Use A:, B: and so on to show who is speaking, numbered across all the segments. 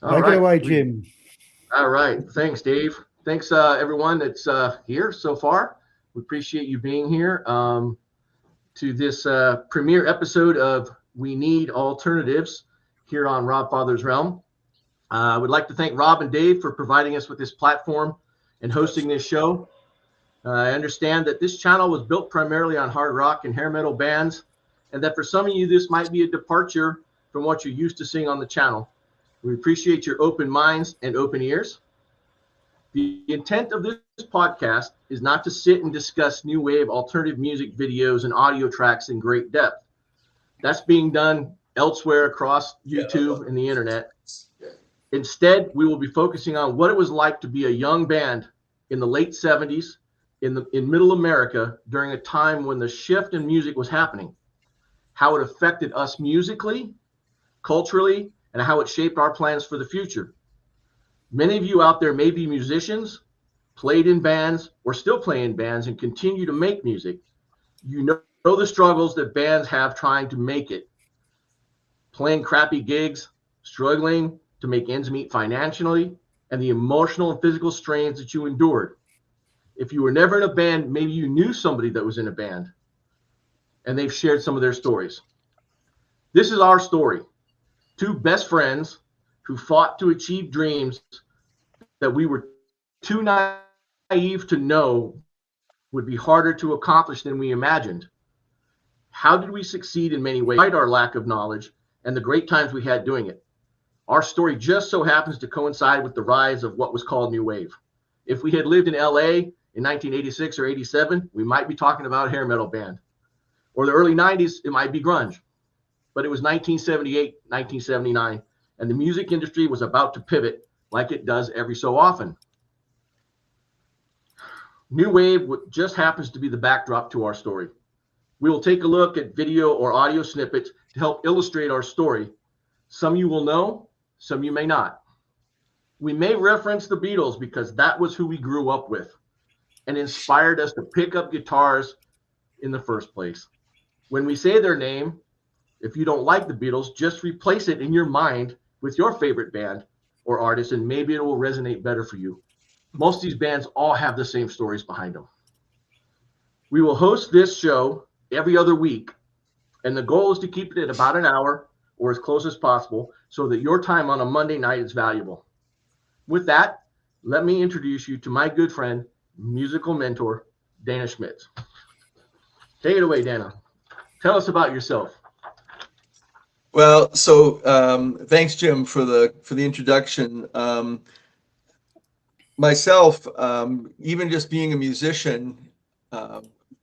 A: All
B: Take it
A: right.
B: away, Jim.
A: All right. Thanks, Dave. Thanks, everyone that's here so far. We appreciate you being here to this premiere episode of We Need Alternatives here on Rob Father's Realm. I would like to thank Rob and Dave for providing us with this platform and hosting this show. I understand that this channel was built primarily on hard rock and hair metal bands, and that for some of you, this might be a departure from what you're used to seeing on the channel. We appreciate your open minds and open ears. The intent of this podcast is not to sit and discuss new wave alternative music videos and audio tracks in great depth. That's being done elsewhere across YouTube and the internet. Instead, we will be focusing on what it was like to be a young band in the late 70s in middle America during a time when the shift in music was happening, how it affected us musically, culturally, and how it shaped our plans for the future. Many of you out there may be musicians, played in bands, or still play in bands and continue to make music. You know the struggles that bands have trying to make it. Playing crappy gigs, struggling to make ends meet financially, and the emotional and physical strains that you endured. If you were never in a band, maybe you knew somebody that was in a band, and they've shared some of their stories. This is our story. Two best friends who fought to achieve dreams that we were too naive to know would be harder to accomplish than we imagined. How did we succeed in many ways, despite our lack of knowledge and the great times we had doing it? Our story just so happens to coincide with the rise of what was called New Wave. If we had lived in LA in 1986 or 87, we might be talking about a hair metal band. Or the early 90s, it might be grunge. But it was 1978, 1979, and the music industry was about to pivot like it does every so often. New Wave just happens to be the backdrop to our story. We will take a look at video or audio snippets to help illustrate our story. Some you will know, some you may not. We may reference the Beatles because that was who we grew up with and inspired us to pick up guitars in the first place. When we say their name, if you don't like the Beatles, just replace it in your mind with your favorite band or artist, and maybe it will resonate better for you. Most of these bands all have the same stories behind them. We will host this show every other week, and the goal is to keep it at about an hour or as close as possible so that your time on a Monday night is valuable. With that, let me introduce you to my good friend, musical mentor, Dana Schmitz. Take it away, Dana. Tell us about yourself.
C: Well, so thanks, Jim, for the introduction. Myself, even just being a musician,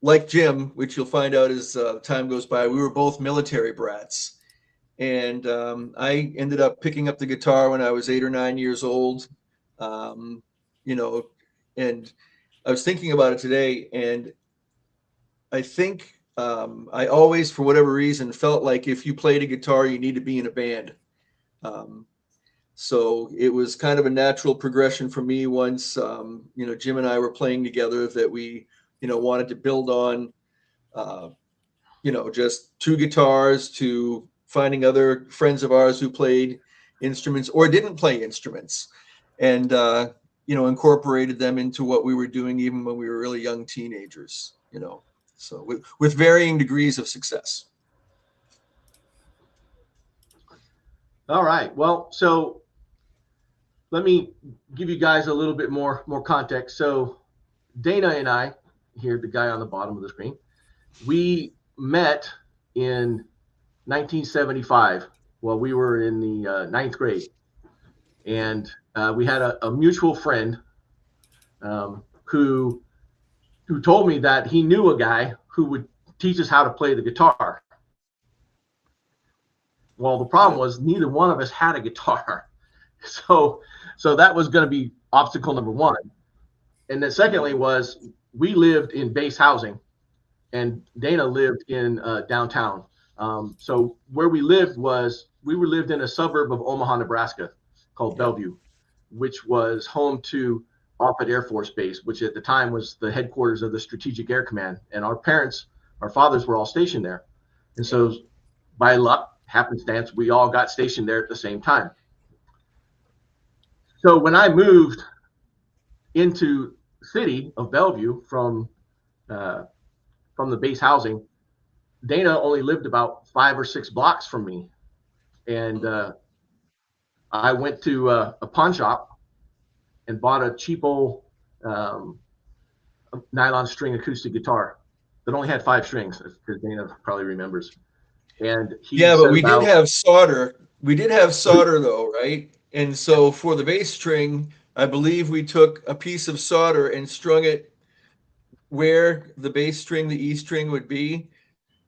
C: like Jim, which you'll find out as time goes by, we were both military brats. And I ended up picking up the guitar when I was 8 or 9 years old, and I was thinking about it today, and I think I always, for whatever reason, felt like if you played a guitar, you need to be in a band. So it was kind of a natural progression for me once, Jim and I were playing together that we, wanted to build on, just two guitars to finding other friends of ours who played instruments or didn't play instruments and, incorporated them into what we were doing even when we were really young teenagers, so with varying degrees of success.
A: All right. Well, so let me give you guys a little bit more context. So Dana and I, here, the guy on the bottom of the screen, we met in 1975 while we were in the ninth grade. And we had a mutual friend who told me that he knew a guy who would teach us how to play the guitar. Well, the problem was neither one of us had a guitar. So that was going to be obstacle number one. And then secondly was we lived in base housing and Dana lived in downtown. So where we lived lived in a suburb of Omaha, Nebraska called Bellevue, which was home to Offutt Air Force Base, which at the time was the headquarters of the Strategic Air Command. And our fathers were all stationed there. And so by luck, happenstance, we all got stationed there at the same time. So when I moved into the city of Bellevue from the base housing, Dana only lived about 5 or 6 blocks from me, and I went to a pawn shop and bought a cheap old nylon string acoustic guitar that only had 5 strings, because Dana probably remembers. And he
C: Yeah, but
A: said
C: we did
A: about,
C: have solder. We did have solder though, right? And so for the bass string, I believe we took a piece of solder and strung it where the bass string, the E string would be.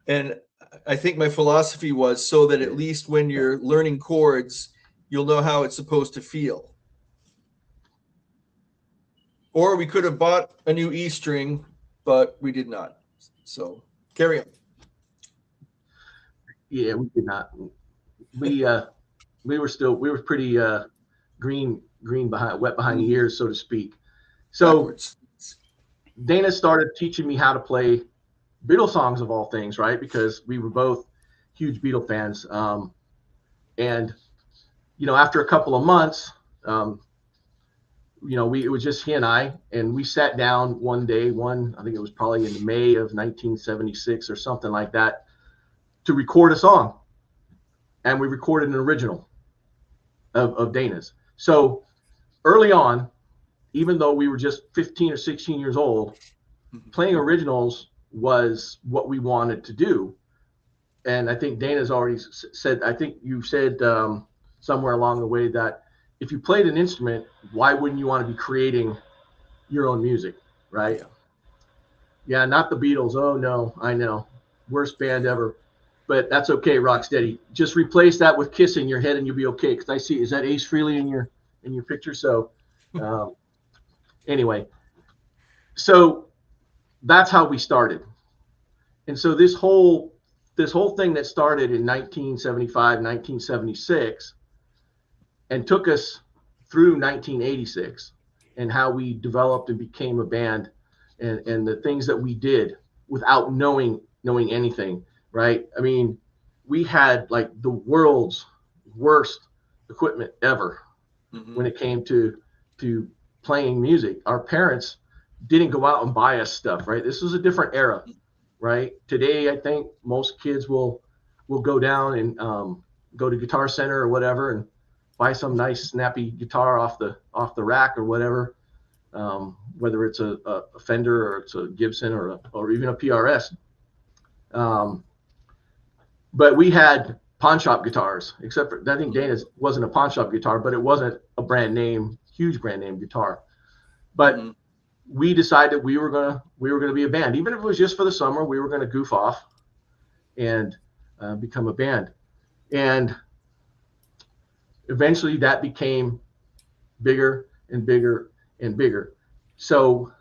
C: And I think my philosophy was so that at least when you're learning chords, you'll know how it's supposed to feel. Or we could have bought a new E string, but we did not. So carry on.
A: yeah, we did not. We were pretty wet behind the ears, so to speak. So
C: Backwards.
A: Dana started teaching me how to play Beatles songs, of all things, right? Because we were both huge Beatle fans. And, after a couple of months, it was just he and I, and we sat down one day, I think it was probably in May of 1976 or something like that, to record a song. And we recorded an original of Dana's. So early on, even though we were just 15 or 16 years old, playing originals was what we wanted to do. And I think Dana's already said, I think you said somewhere along the way that if you played an instrument, why wouldn't you want to be creating your own music, right? Yeah, not the Beatles. Oh, no, I know. Worst band ever. But that's okay, Rocksteady. Just replace that with Kiss in your head and you'll be okay. Because I see, is that Ace Frehley in your picture? So anyway, so that's how we started. And so this whole thing that started in 1975, 1976, and took us through 1986, and how we developed and became a band, and the things that we did without knowing anything, right? I mean, we had like the world's worst equipment ever when it came to playing music. Our parents didn't go out and buy us stuff, right? This was a different era, right? Today, I think most kids will go down and go to Guitar Center or whatever and buy some nice snappy guitar off the rack or whatever, whether it's a Fender or it's a Gibson or even a PRS. But we had pawn shop guitars, except for, I think Dana's wasn't a pawn shop guitar, but it wasn't a huge brand name guitar. But we decided we were gonna be a band, even if it was just for the summer. We were gonna goof off and become a band, and eventually that became bigger and bigger and bigger. So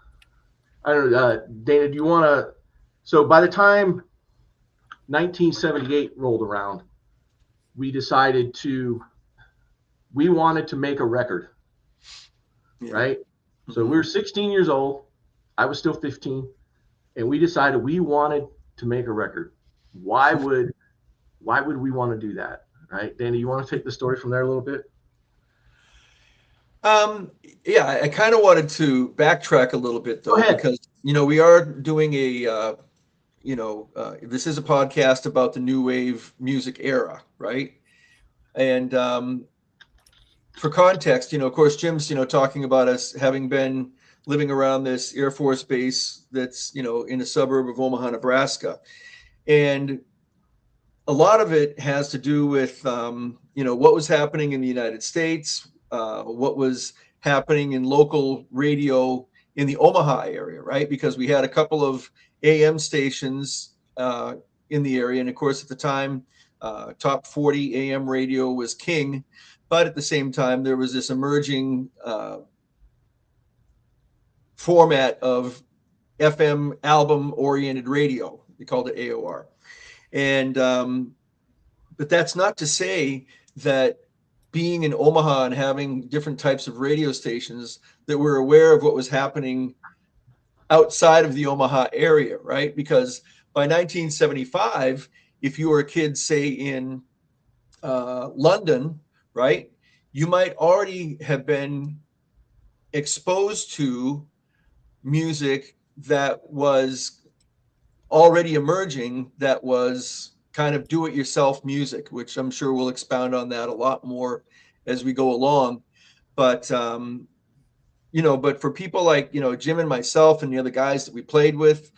A: I don't know, Dana, do you want to? So by the time 1978 rolled around, we decided we wanted to make a record, right? So we were 16 years old. I was still 15, and we decided we wanted to make a record. Why would we want to do that, right? Dana, you want to take the story from there a little bit?
C: Yeah, I kind of wanted to backtrack a little bit though, because we are doing this is a podcast about the new wave music era, right? And for context, of course, Jim's, talking about us having been living around this Air Force base that's, in a suburb of Omaha, Nebraska. And a lot of it has to do with, what was happening in the United States, what was happening in local radio in the Omaha area, right? Because we had a couple of AM stations in the area. And of course, at the time, top 40 AM radio was king. But at the same time, there was this emerging format of FM album-oriented radio. We called it AOR. And but that's not to say that being in Omaha and having different types of radio stations, that we're aware of what was happening outside of the Omaha area, right? Because by 1975, if you were a kid, say in London, right, you might already have been exposed to music that was already emerging, that was kind of do-it-yourself music, which I'm sure we'll expound on that a lot more as we go along. But but for people like Jim and myself and the other guys that we played with,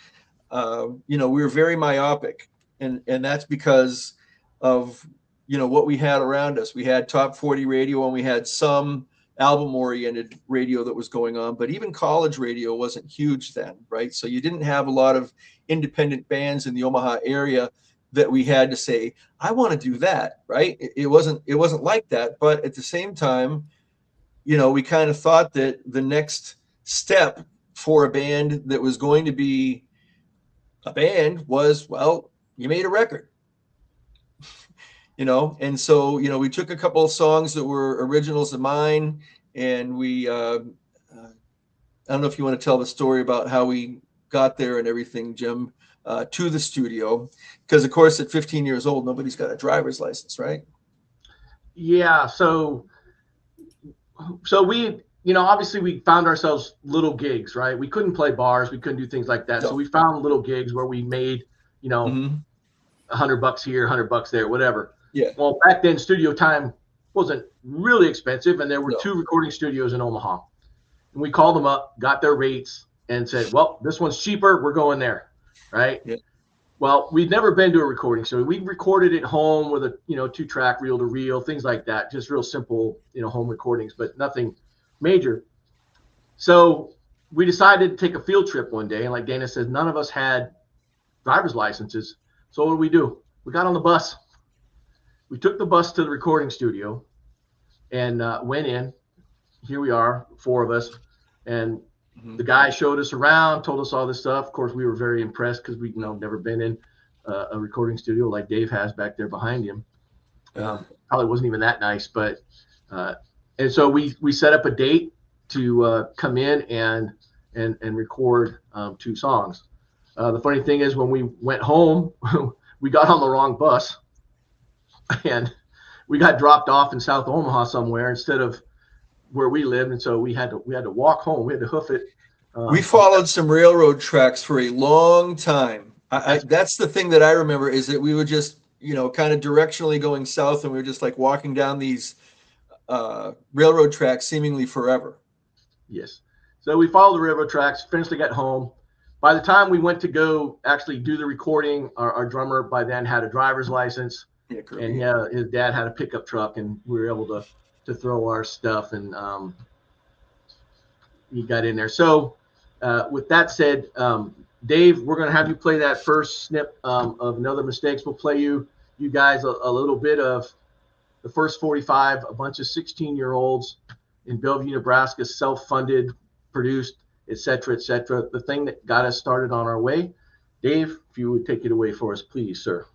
C: we were very myopic, and that's because of what we had around us. We had top 40 radio, and we had some album-oriented radio that was going on, but even college radio wasn't huge then, right? So you didn't have a lot of independent bands in the Omaha area that we had to say, I want to do that, right? It wasn't like that, but at the same time, we kind of thought that the next step for a band that was going to be a band was, well, you made a record. And so, we took a couple of songs that were originals of mine, and we, I don't know if you want to tell the story about how we got there and everything, Jim, to the studio, because of course at 15 years old, nobody's got a driver's license, right?
A: Yeah. So we, obviously we found ourselves little gigs, right? We couldn't play bars. We couldn't do things like that. No. So we found little gigs where we made, $100 here, $100 there, whatever.
C: Yeah.
A: Well, back then studio time wasn't really expensive, and there were 2 recording studios in Omaha. And we called them up, got their rates, and said, well, this one's cheaper, we're going there, right?
C: Yeah.
A: Well, we'd never been to a recording, so we recorded at home with a 2-track reel to reel, things like that, just real simple home recordings, but nothing major. So we decided to take a field trip one day, and like Dana says, none of us had driver's licenses. So what do? We got on the bus. We took the bus to the recording studio and went in. Here we are, 4 of us, and the guy showed us around, told us all this stuff. Of course, we were very impressed because we'd never been in a recording studio like Dave has back there behind him. Probably wasn't even that nice, but and so we set up a date to come in and record 2 songs. The funny thing is, when we went home, we got on the wrong bus, and we got dropped off in South Omaha somewhere instead of where we lived, and so we had to walk home. We had to hoof it.
C: We followed some railroad tracks for a long time. That's the thing that I remember, is that we were just kind of directionally going south, and we were just like walking down these railroad tracks seemingly forever.
A: Yes. So we followed the railroad tracks, finished to get home. By the time we went to go actually do the recording, our drummer by then had a driver's license.
C: Yeah,
A: and his dad had a pickup truck, and we were able to throw our stuff, and he got in there. So with that said, Dave, we're going to have you play that first snip of Another Mistakes. We'll play you guys a little bit of the first 45, a bunch of 16-year-olds in Bellevue, Nebraska, self-funded, produced, et cetera, the thing that got us started on our way. Dave, if you would take it away for us, please, sir.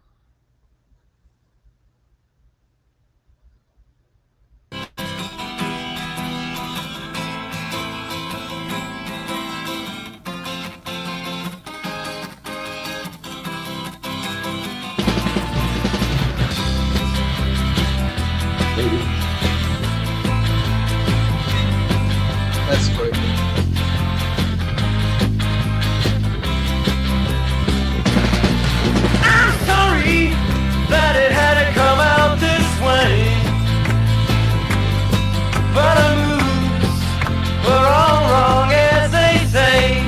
C: That's great.
B: I'm sorry that it had to come out this way, but our moves were all wrong, as they say.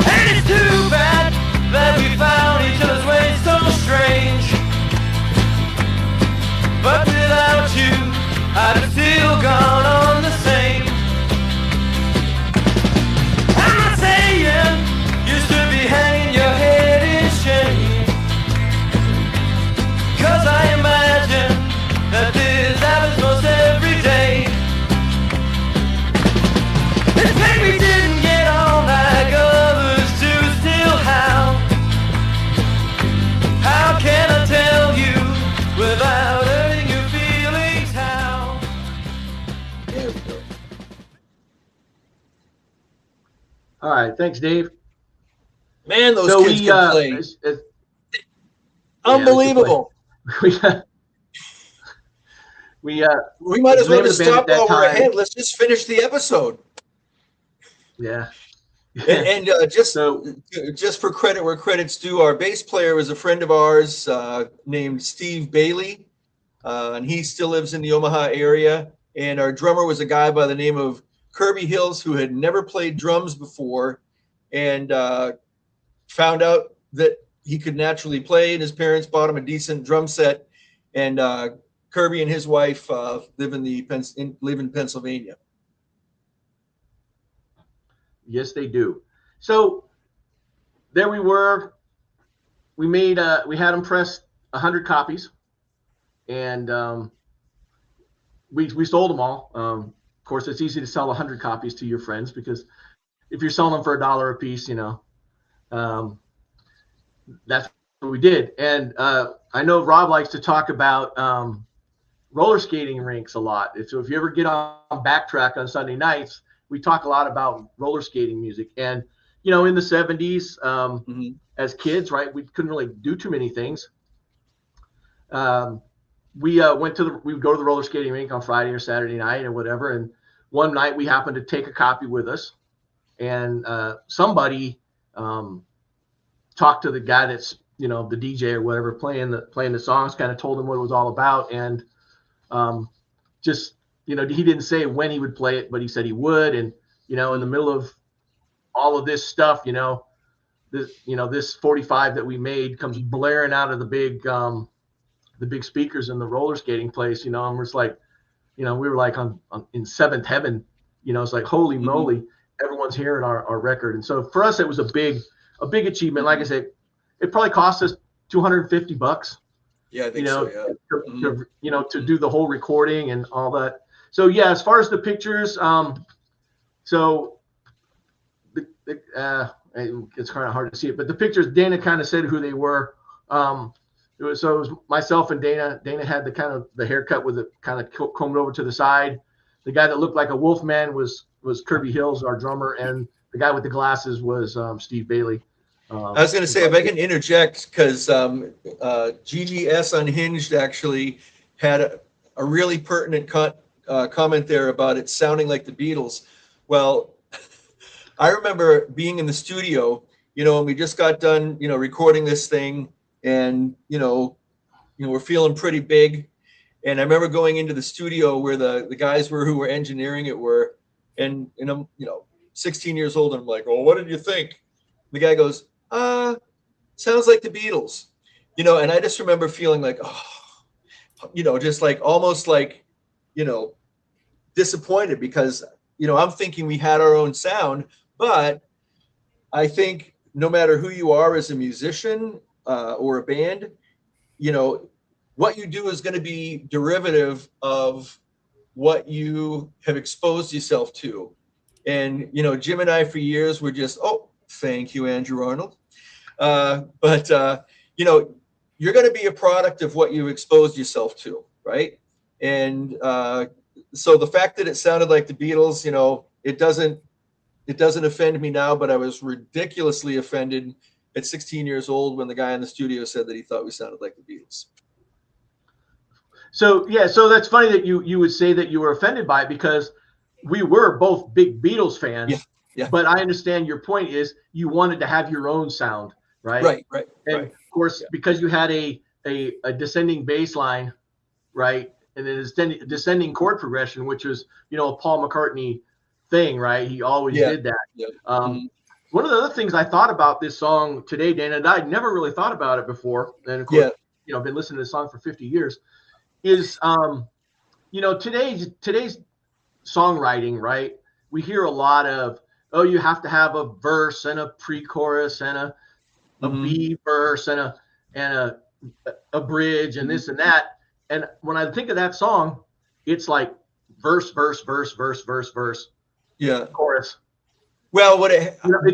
B: And it's too bad that we found each other's ways so strange, but without you I'd have still gone on the same. I'm not saying you should be hanging your head in shame, 'cause I imagine that this happens most every day. It's pain we didn't get on like others do, still how can I tell you without hurting your feelings how?
C: There we go.
A: All right, thanks, Dave.
C: Man, those kids can play. Unbelievable.
A: We
C: might as well
A: the
C: just
A: name of the band
C: stop
A: at that
C: while we're
A: time.
C: ahead. Let's just finish the episode.
A: Yeah.
C: And just for credit where credit's due, our bass player was a friend of ours named Steve Bailey, and he still lives in the Omaha area. And our drummer was a guy by the name of Kirby Hills, who had never played drums before, and found out that he could naturally play, and his parents bought him a decent drum set. And Kirby and his wife live in Pennsylvania.
A: Yes, they do. So there we were. We made we had them press 100 copies, and we sold them all. Of course, it's easy to sell 100 copies to your friends, because if you're selling them for $1 a piece, that's what we did. And I know Rob likes to talk about roller skating rinks a lot. So if you ever get on Backtrack on Sunday nights, we talk a lot about roller skating music. And in the 70s, as kids, right, we couldn't really do too many things. We would go to the roller skating rink on Friday or Saturday night or whatever. And one night we happened to take a copy with us, and somebody talked to the guy that's, the DJ or whatever, playing the songs, kind of told him what it was all about. And just, he didn't say when he would play it, but he said he would. And, in the middle of all of this stuff, this 45 that we made comes blaring out of the big speakers in the roller skating place, and we're just like, we were like in seventh heaven, it's like, holy moly, everyone's hearing our record. And so for us, it was a big achievement. Like I said, it probably cost us $250.
C: Yeah, I think so. Yeah.
A: To do the whole recording and all that. So yeah, as far as the pictures, so it's kind of hard to see it, but the pictures, Dana kind of said who they were. It was myself and Dana. Dana had the haircut with it kind of combed over to the side. The guy that looked like a wolf man was Kirby Hills, our drummer, and the guy with the glasses was Steve Bailey.
C: I was going to say, if I can interject, because GGS Unhinged actually had a really pertinent comment there about it sounding like the Beatles. Well, I remember being in the studio, and we just got done, recording this thing, and we're feeling pretty big. And I remember going into the studio where the guys who were engineering it were, and I'm 16 years old, and I'm like, "Oh, what did you think?" The guy goes, "Sounds like the Beatles," and I just remember feeling like, just like almost like, disappointed, because I'm thinking we had our own sound, but I think no matter who you are as a musician or a band, what you do is going to be derivative of what you have exposed yourself to. And, Jim and I for years were just, thank you, Andrew Arnold. But you're going to be a product of what you exposed yourself to, right? And so the fact that it sounded like the Beatles, it doesn't offend me now, but I was ridiculously offended at 16 years old when the guy in the studio said that he thought we sounded like the Beatles.
A: So that's funny that you would say that you were offended by it, because we were both big Beatles fans.
C: Yeah.
A: But I understand your point is you wanted to have your own sound, right?
C: Right.
A: And of course, because you had a descending bass line, right, and a descending chord progression, which was a Paul McCartney thing, right? He always did that.
C: Yeah.
A: One of the other things I thought about this song today, Dana, and I'd never really thought about it before, and of course, been listening to this song for 50 years, is today's songwriting, right? We hear a lot of, you have to have a verse and a pre-chorus and a B verse and a bridge and this and that. And when I think of that song, it's like verse, verse, verse, verse, verse, verse.
C: Yeah.
A: Chorus.
C: Well, the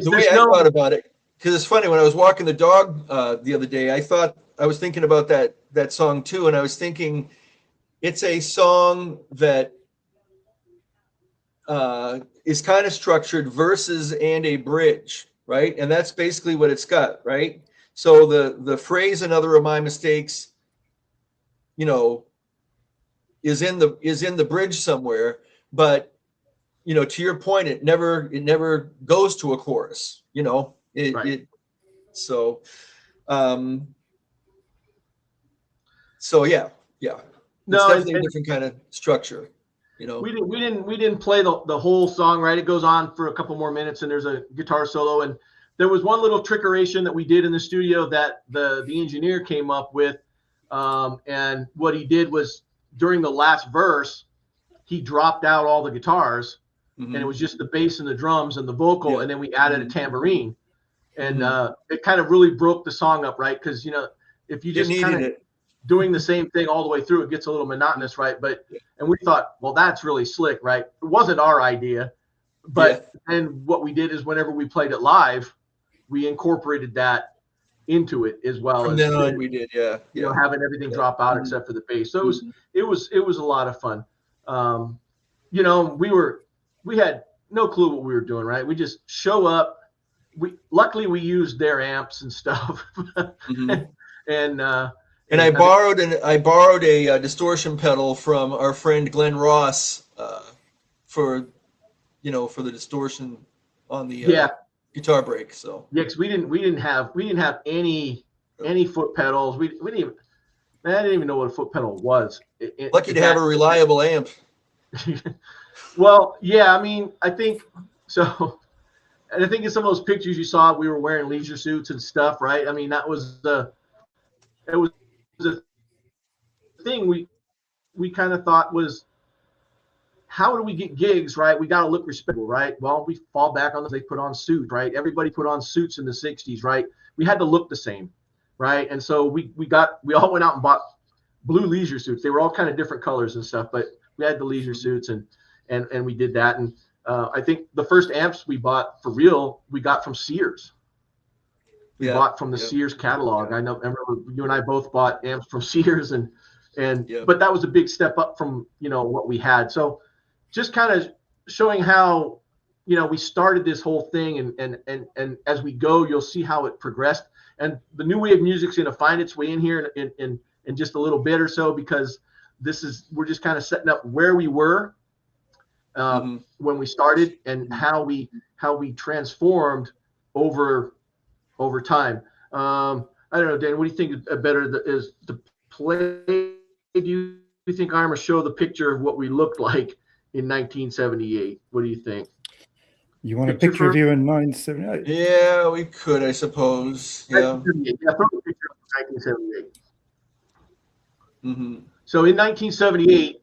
C: way I thought about it, because it's funny, when I was walking the dog the other day, I was thinking about that song too, and I was thinking it's a song that is kind of structured verses and a bridge, right? And that's basically what it's got, right? So the phrase "another of my mistakes," is in the bridge somewhere, but to your point, it never goes to a chorus. So yeah. It's definitely a different kind of structure.
A: We didn't play the whole song, right? It goes on for a couple more minutes, and there's a guitar solo, and there was one little trickeration that we did in the studio that the engineer came up with, and what he did was during the last verse, he dropped out all the guitars, and it was just the bass and the drums and the vocal, and then we added a tambourine, and it kind of really broke the song up, right? Because if you just kind of doing the same thing all the way through, it gets a little monotonous, right? And we thought, well, that's really slick, right? It wasn't our idea, but then what we did is whenever we played it live, we incorporated that into it as well.
C: From then on, we did,
A: having everything drop out except for the bass. So it was a lot of fun. We had no clue what we were doing, right? We just show up. Luckily we used their amps and stuff,
C: and I borrowed a distortion pedal from our friend Glenn Ross for the distortion on the guitar break. So
A: because we didn't have any foot pedals. I didn't even know what a foot pedal was.
C: Lucky to have a reliable amp.
A: Well, yeah, I mean, I think so. And I think in some of those pictures you saw, we were wearing leisure suits and stuff, right? I mean, it was the thing we kind of thought was, how do we get gigs, right? We got to look respectable, right? Well, we fall back on they put on suits, right? Everybody put on suits in the 60s, right? We had to look the same, right? And so we all went out and bought blue leisure suits. They were all kind of different colors and stuff, but we had the leisure suits and we did that. And I think the first amps we bought for real, we got from Sears. We bought from the Sears catalog. I remember you and I both bought amps from Sears, but that was a big step up from what we had. So just kind of showing how we started this whole thing, and as we go, you'll see how it progressed. And the new wave music's going to find its way in here in just a little bit or so, because we're just kind of setting up where we were when we started and how we transformed over time. I don't know, Dan, what do you think better is to play? Do you think I'm going to show the picture of what we looked like in 1978? What do you think?
D: You want a picture of you in 1978?
C: Yeah, we could, I suppose. Yeah,
A: throw a picture of 1978. So in 1978,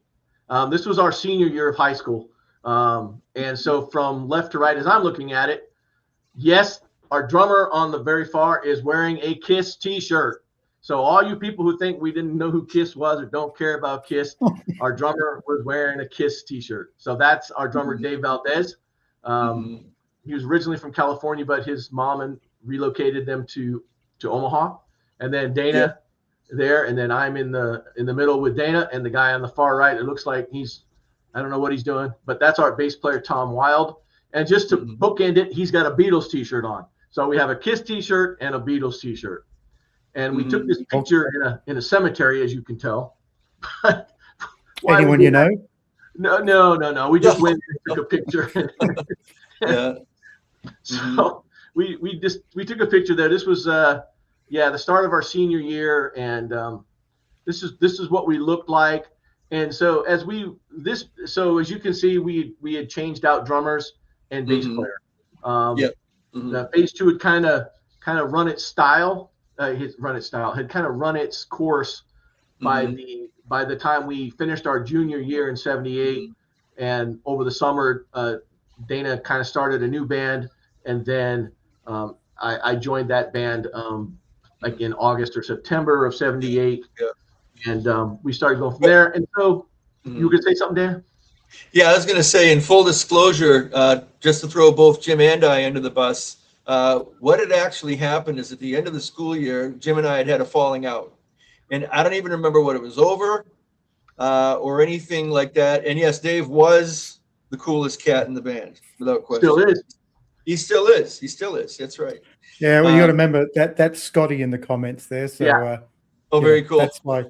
A: this was our senior year of high school. And so from left to right, as I'm looking at it, yes, our drummer on the very far is wearing a KISS t-shirt. So all you people who think we didn't know who KISS was or don't care about KISS, our drummer was wearing a KISS t-shirt. So that's our drummer, Dave Valdez. He was originally from California, but his mom relocated them to Omaha. And then Dana there, and then I'm in the middle with Dana, and the guy on the far right, it looks like I don't know what he's doing, but that's our bass player, Tom Wild. And just to bookend it, he's got a Beatles t-shirt on. So we have a KISS t-shirt and a Beatles t-shirt. And we took this picture in a cemetery, as you can tell.
D: Anyone you know?
A: No. We just went and took a picture. So we took a picture there. This was the start of our senior year, and this is what we looked like. And so as you can see, we had changed out drummers and bass player. The phase two had kind of run its style. Had kind of run its course by the time we finished our junior year in 78, and over the summer, Dana kind of started a new band, and then I joined that band like in August or September of 78, and we started going from there. And so, you were gonna say something, Dan?
C: Yeah, I was gonna say, in full disclosure, just to throw both Jim and I under the bus. What had actually happened is at the end of the school year, Jim and I had a falling out, and I don't even remember what it was over or anything like that. And yes, Dave was the coolest cat in the band, without question.
A: Still is.
C: He still is. He still is. That's right.
D: Yeah, well, you got to remember that's Scotty in the comments there. So,
C: very cool.
D: That's why.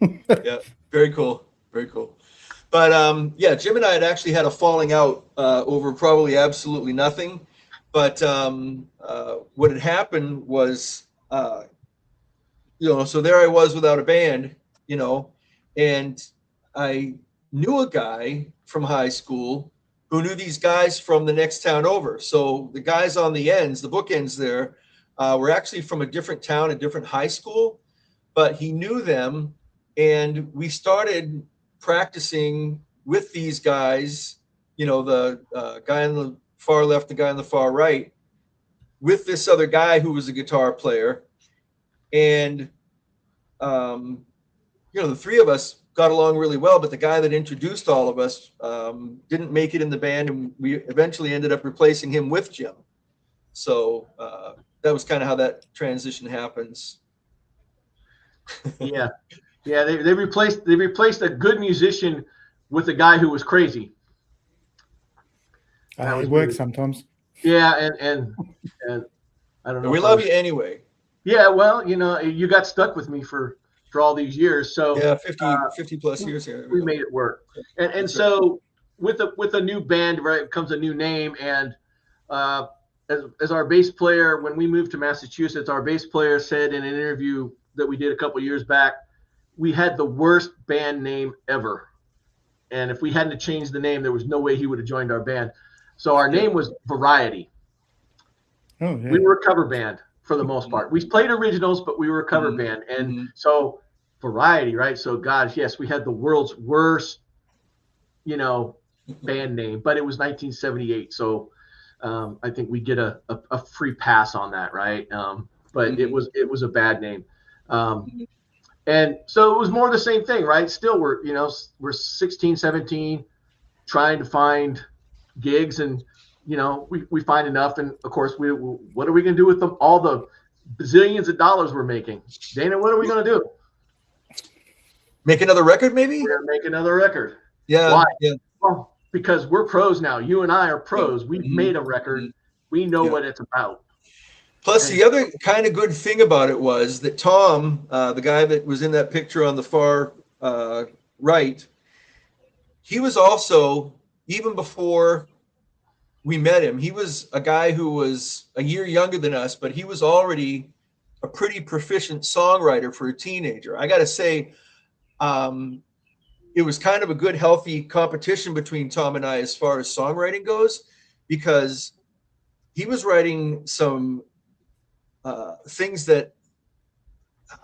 C: Yeah, very cool. Very cool. But yeah, Jim and I had actually had a falling out over probably absolutely nothing. But what had happened was, so there I was without a band, and I knew a guy from high school who knew these guys from the next town over. So the guys on the ends, the bookends there, were actually from a different town, a different high school, but he knew them. And we started practicing with these guys, the guy on the far left, the guy on the far right, with this other guy who was a guitar player. And, the three of us got along really well, but the guy that introduced all of us didn't make it in the band, and we eventually ended up replacing him with Jim. So that was kind of how that transition happens.
A: Yeah. Yeah, they replaced a good musician with a guy who was crazy.
D: It works sometimes.
A: Yeah, and I don't know.
C: We love you anyway.
A: Yeah, well, you got stuck with me for all these years. So
C: yeah, 50 plus years here.
A: We made it work. And so with a new band, right, comes a new name. And as our bass player, when we moved to Massachusetts, our bass player said in an interview that we did a couple years back, we had the worst band name ever. And if we hadn't changed the name, there was no way he would have joined our band. So our name was Variety.
D: Oh, yeah.
A: We were a cover band for the most part. We played originals, but we were a cover band. And so Variety, right? So gosh, yes, we had the world's worst, band name, but it was 1978. So I think we get a free pass on that, right? But it was a bad name. And so it was more the same thing, right? Still, we're 16, 17, trying to find gigs, and we find enough. And of course, what are we going to do with all the bazillions of dollars we're making? Dana, what are we going to do?
C: Make another record, maybe?
A: We're going to make another record.
C: Yeah.
A: Why?
C: Yeah.
A: Well, because we're pros now. You and I are pros. We've made a record. We know what it's about.
C: Plus, the other kind of good thing about it was that Tom, the guy that was in that picture on the far right, he was also, even before we met him, he was a guy who was a year younger than us, but he was already a pretty proficient songwriter for a teenager. I got to say, it was kind of a good, healthy competition between Tom and I as far as songwriting goes, because he was writing some things that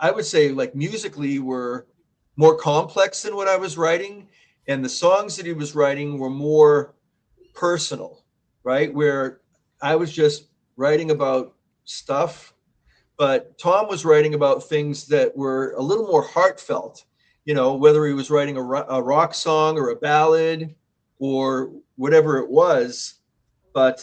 C: I would say, like, musically were more complex than what I was writing. And the songs that he was writing were more personal, right? Where I was just writing about stuff, but Tom was writing about things that were a little more heartfelt, whether he was writing a rock song or a ballad or whatever it was. But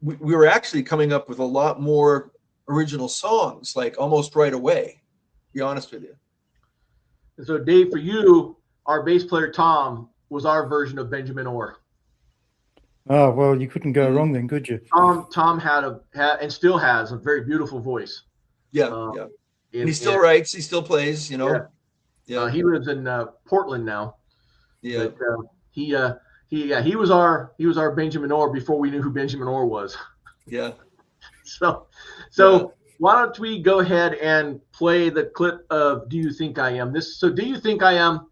C: we were actually coming up with a lot more original songs, like almost right away, to be honest with you.
A: And so, Dave, for you, our bass player, Tom, was our version of Benjamin Orr.
D: Oh, well, you couldn't go wrong then, could you?
A: Tom had and still has a very beautiful voice.
C: Yeah. And he still writes, he still plays, Yeah.
A: He lives in Portland now.
C: Yeah.
A: But, he was our Benjamin Orr before we knew who Benjamin Orr was.
C: Yeah.
A: So why don't we go ahead and play the clip of "Do You Think I Am"? "Do You Think I Am"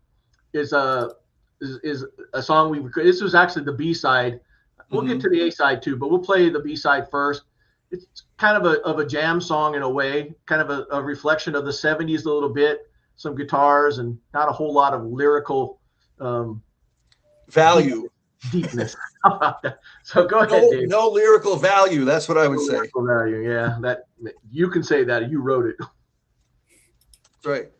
A: is a song this was actually the B-side. We'll get to the A-side too, but we'll play the B-side first. It's kind of a jam song in a way, kind of a reflection of the 70s a little bit, some guitars and not a whole lot of lyrical
C: value,
A: deepness. How about that? So go ahead, Dave.
C: No lyrical value. That's what I would say.
A: Lyrical value, yeah. That you can say that. You wrote it.
C: That's right.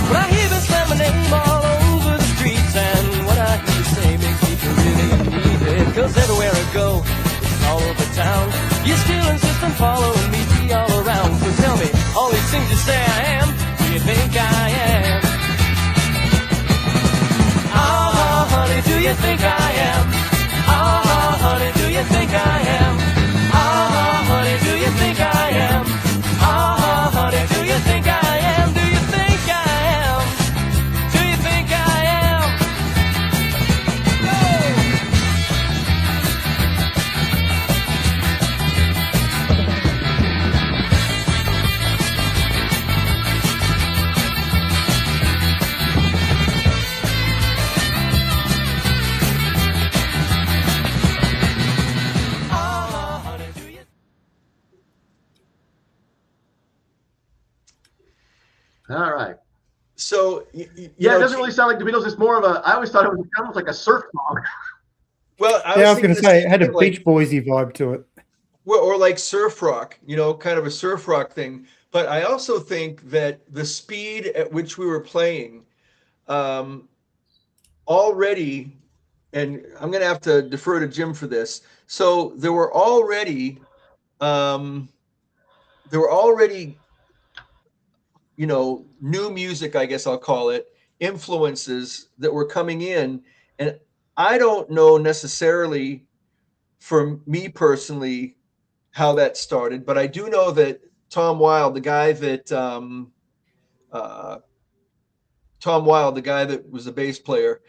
B: But I hear them slam my name all over the streets, and what I hear you say makes me feel really needed. 'Cause everywhere I go, it's all over town, you still insist on following me all around. So tell me, all these things you say I am, do you think I am? you think I am? Ah, honey, do you think I am? Ah, honey, do you think I am? Ah, honey, do you think I am? Do you think I am? Do you think I am? Ah, honey, do you?
A: All right.
C: So
A: Yeah, it doesn't really sound like the Beatles. It's more of a. I always thought it was almost like a surf song.
C: Well,
D: Yeah, I was going to
C: thinking
D: say
C: the
D: it had a
C: same thing,
D: Beach Boysy vibe to it.
C: well, or like surf rock, kind of a surf rock thing. But I also think that the speed at which we were playing, already, and I'm going to have to defer to Jim for this. So there were already, new music, I guess I'll call it, influences that were coming in. And I don't know necessarily, for me personally, how that started, but I do know that Tom Wilde, the guy that was the bass player,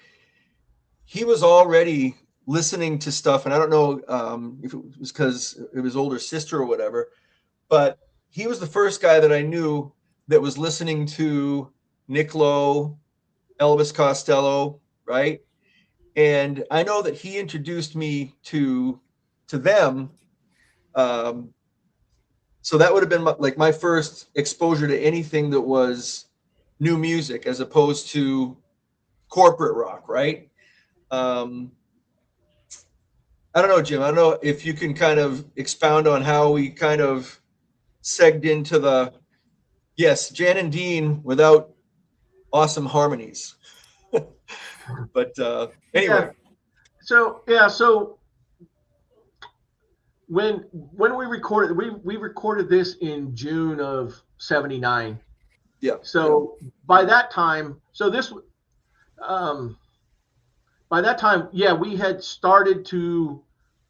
C: he was already listening to stuff, and I don't know if it was because of his older sister or whatever, but he was the first guy that I knew that was listening to Nick Lowe, Elvis Costello, right? And I know that he introduced me to them. So that would have been my first exposure to anything that was new music as opposed to corporate rock, right? I don't know, Jim. I don't know if you can kind of expound on how we kind of segged into Jan and Dean without awesome harmonies. But anyway.
A: Yeah. So when we recorded, we recorded this in June of '79.
C: Yeah.
A: So by that time, yeah, we had started to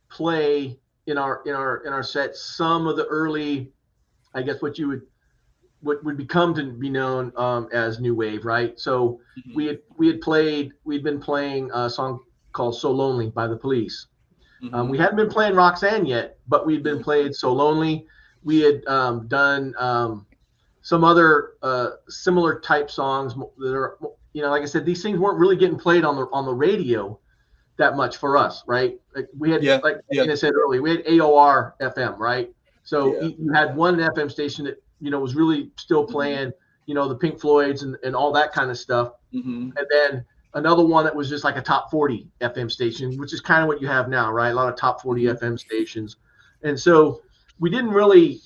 A: play in our set some of the early, I guess what would become to be known as new wave, right? So we'd been playing a song called "So Lonely" by The Police. We hadn't been playing Roxanne yet, but we'd been playing "So Lonely." We had done some other similar type songs that are, like I said, these things weren't really getting played on the radio that much for us, right? Like we had, I said earlier, we had AOR FM, right? So you had one FM station that was really still playing, the Pink Floyds and all that kind of stuff, and then another one that was just like a top 40 FM station, which is kind of what you have now, right? A lot of top 40 FM stations, and so we didn't really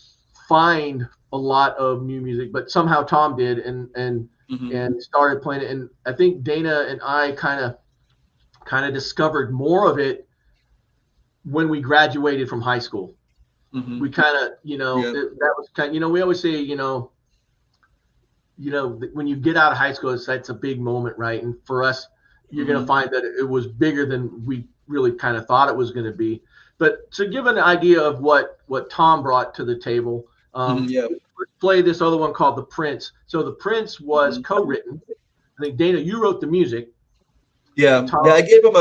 A: find a lot of new music, but somehow Tom did, and started playing it. And I think Dana and I kind of discovered more of it when we graduated from high school. We kind of, that was kind of, we always say, when you get out of high school, that's a big moment, right? And for us, you're going to find that it was bigger than we really kind of thought it was going to be. But to give an idea of what Tom brought to the table, let's play this other one called The Prince. So The Prince was co-written. I think, Dana, you wrote the music.
C: Yeah, I gave him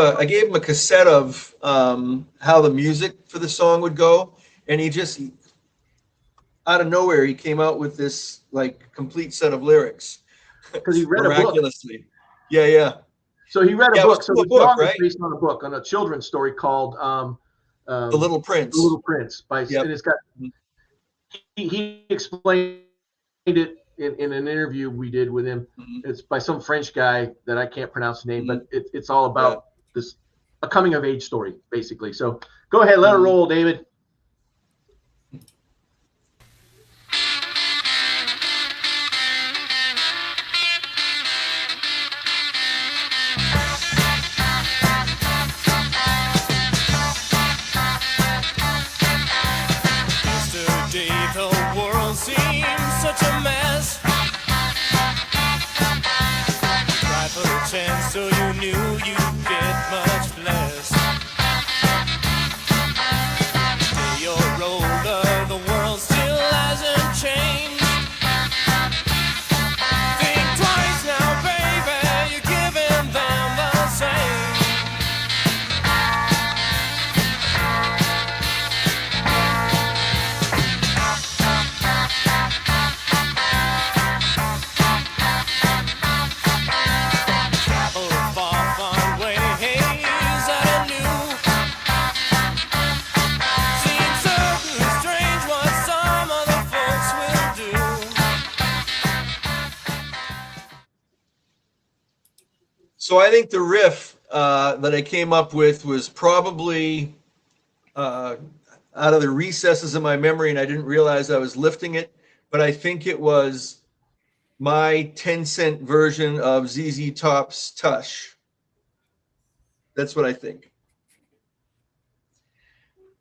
C: a cassette of how the music for the song would go, and he just out of nowhere he came out with this complete set of lyrics
A: because he read
C: miraculously.
A: A book.
C: Yeah.
A: So he read a book. So the song
C: right?
A: is based on a book, on a children's story called
C: The Little Prince.
A: The Little Prince and it's got. He explained it in an interview we did with him. It's by some French guy that I can't pronounce the name, but it's all about a coming of age story, basically. So go ahead, let it roll, David.
B: Yesterday the world seemed such a mess. Tried for a chance, so you knew you'd get much
C: So I think the riff that I came up with was probably out of the recesses of my memory, and I didn't realize I was lifting it, but I think it was my 10-cent version of ZZ Top's Tush. That's what I think.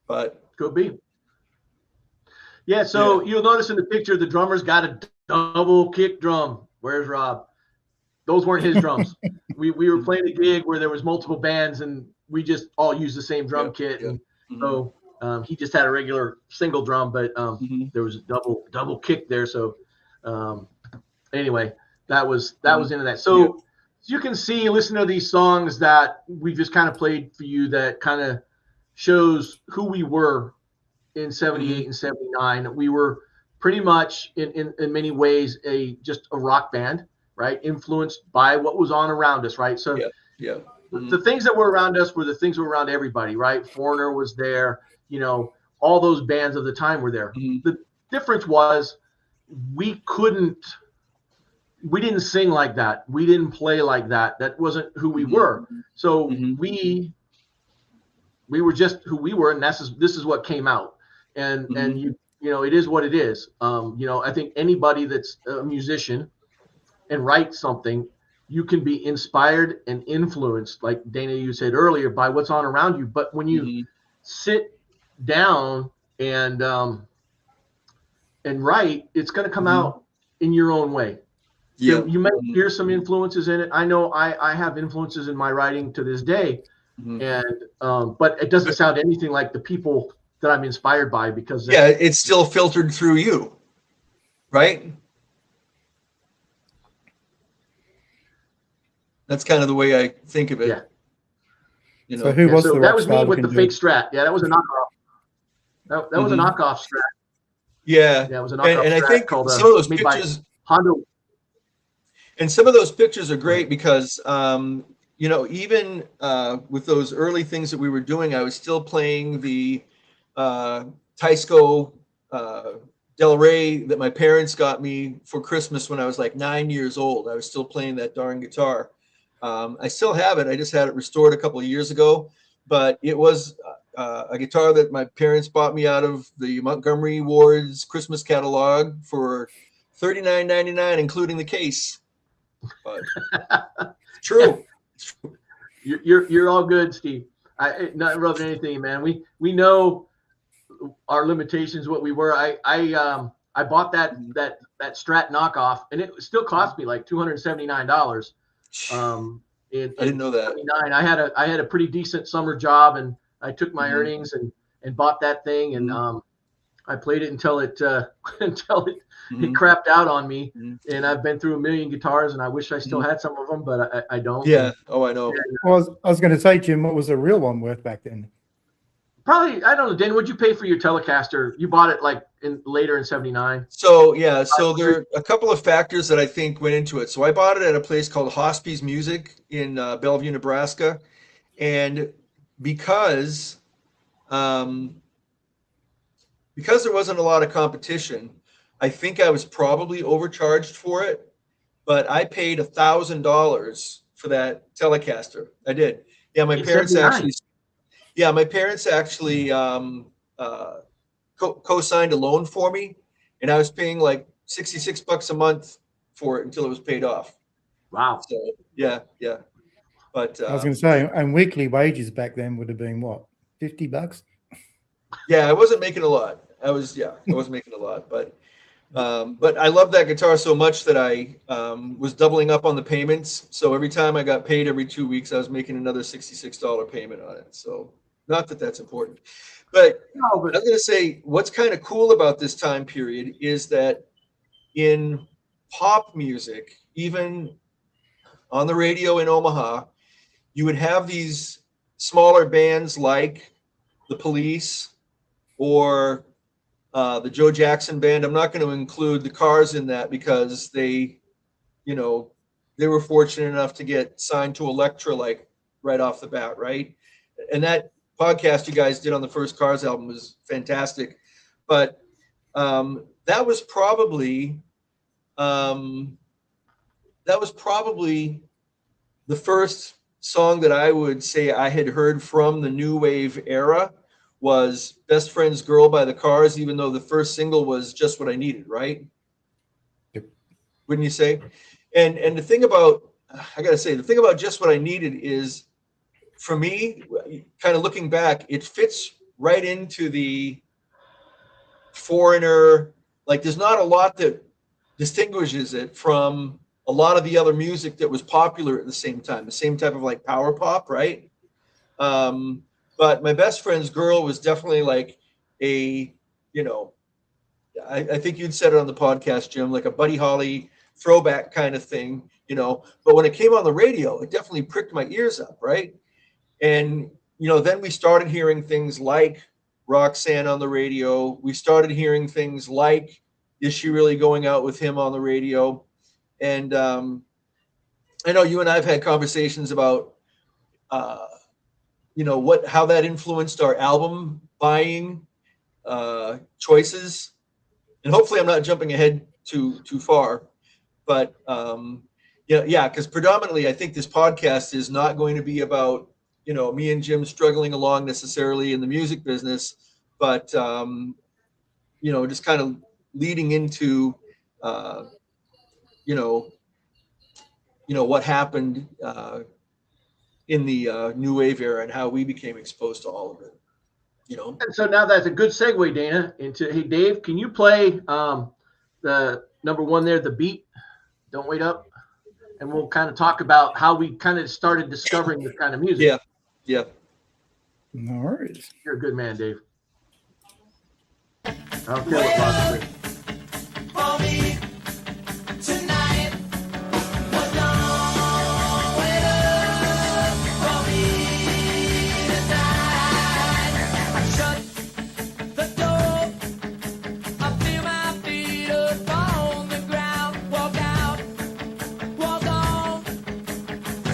C: But
A: Could be. Yeah, so you'll notice in the picture the drummer's got a double kick drum. Where's Rob? Those weren't his drums. we were playing a gig where there was multiple bands and we just all used the same drum kit. And so he just had a regular single drum, but there was a double kick there. So anyway, that was into that. So you can see, listen to these songs that we just kind of played for you that kind of shows who we were in 78 and 79. We were pretty much in many ways just a rock band, right? Influenced by what was on around us, right? So the things that were around us were the things that were around everybody, right? Foreigner was there, all those bands of the time were there. The difference was we didn't sing like that. We didn't play like that. That wasn't who we were. So we were just who we were, and this is what came out. And it is what it is. I think anybody that's a musician and writes something, you can be inspired and influenced, like Dana, you said earlier, by what's on around you. But when you sit down and write, it's going to come out in your own way. Yeah. You might hear some influences in it. I know I have influences in my writing to this day, and but it doesn't sound anything like the people that I'm inspired by, because
C: it's still filtered through you, right? That's kind of the way I think of it.
A: Yeah.
D: So who was the
A: that was me with the fake Strat. Yeah, that was a knockoff. That was a knockoff Strat.
C: Yeah.
A: Yeah, it was a knockoff.
C: And I think
A: called,
C: some of those pictures,
A: Hondo.
C: And some of those pictures are great because, even with those early things that we were doing, I was still playing the Teisco Del Rey that my parents got me for Christmas when I was like 9 years old. I was still playing that darn guitar. I still have it. I just had it restored a couple of years ago, but it was a guitar that my parents bought me out of the Montgomery Ward's Christmas catalog for $39.99, including the case. But it's true.
A: You're all good, Steve. Not rubbing anything, man. We know our limitations, what we were. I bought that Strat knockoff, and it still cost me like $279. I
C: didn't know that.
A: I had a pretty decent summer job, and I took my earnings and bought that thing, and I played it until it it crapped out on me. And I've been through a million guitars, and I wish I still had some of them, but I don't.
C: Yeah. Oh, I know.
D: Well, I was going to say, Jim, what was a real one worth back then?
A: Probably, I don't know, Dan, what'd you pay for your Telecaster? You bought it like later in 79.
C: So there are a couple of factors that I think went into it. So I bought it at a place called Hospies Music in Bellevue, Nebraska. And because there wasn't a lot of competition, I think I was probably overcharged for it, but I paid $1,000 for that Telecaster. I did. Yeah, my parents actually co-signed a loan for me, and I was paying like $66 a month for it until it was paid off.
A: Wow.
C: So yeah. But
D: I was going to say, and weekly wages back then would have been what, $50?
C: Yeah, I wasn't making a lot. I wasn't making a lot, but I love that guitar so much that I was doubling up on the payments. So every time I got paid every 2 weeks, I was making another $66 payment on it. So not that that's important, but I was going to say what's kind of cool about this time period is that in pop music, even on the radio in Omaha, you would have these smaller bands like the Police or the Joe Jackson Band. I'm not going to include the Cars in that because they were fortunate enough to get signed to Elektra like right off the bat, right? And that podcast you guys did on the first Cars album was fantastic. But that was probably the first song that I would say I had heard from the new wave era was Best Friend's Girl by the Cars, even though the first single was Just What I Needed, right?
D: Yep.
C: Wouldn't you say? And the thing about, I got to say, the thing about Just What I Needed is, for me, kind of looking back, it fits right into the Foreigner. Like, there's not a lot that distinguishes it from a lot of the other music that was popular at the same time, the same type of like power pop, right? But My Best Friend's Girl was definitely like a, you know, I think you'd said it on the podcast, Jim, like a Buddy Holly throwback kind of thing, you know. But when it came on the radio, it definitely pricked my ears up, right? And, you know, then we started hearing things like Roxanne on the radio. We started hearing things like Is She Really Going Out With Him on the radio? And I know you and I have had conversations about, you know, how that influenced our album buying choices. And hopefully I'm not jumping ahead too far, but yeah, because predominantly I think this podcast is not going to be about, you know, me and Jim struggling along necessarily in the music business, but you know, just kind of leading into you know what happened in the new wave era and how we became exposed to all of it, you know.
A: And so now that's a good segue, Dana, into, hey, Dave, can you play the number one there, The Beat, Don't Wait Up? And we'll kind of talk about how we kind of started discovering this kind of music.
C: Yeah.
D: No worries.
A: You're a good man, Dave. I don't care what Rob says.
B: For me tonight was long way up for me tonight. I shut the door, I feel my feet upon the ground, walk out, walk on,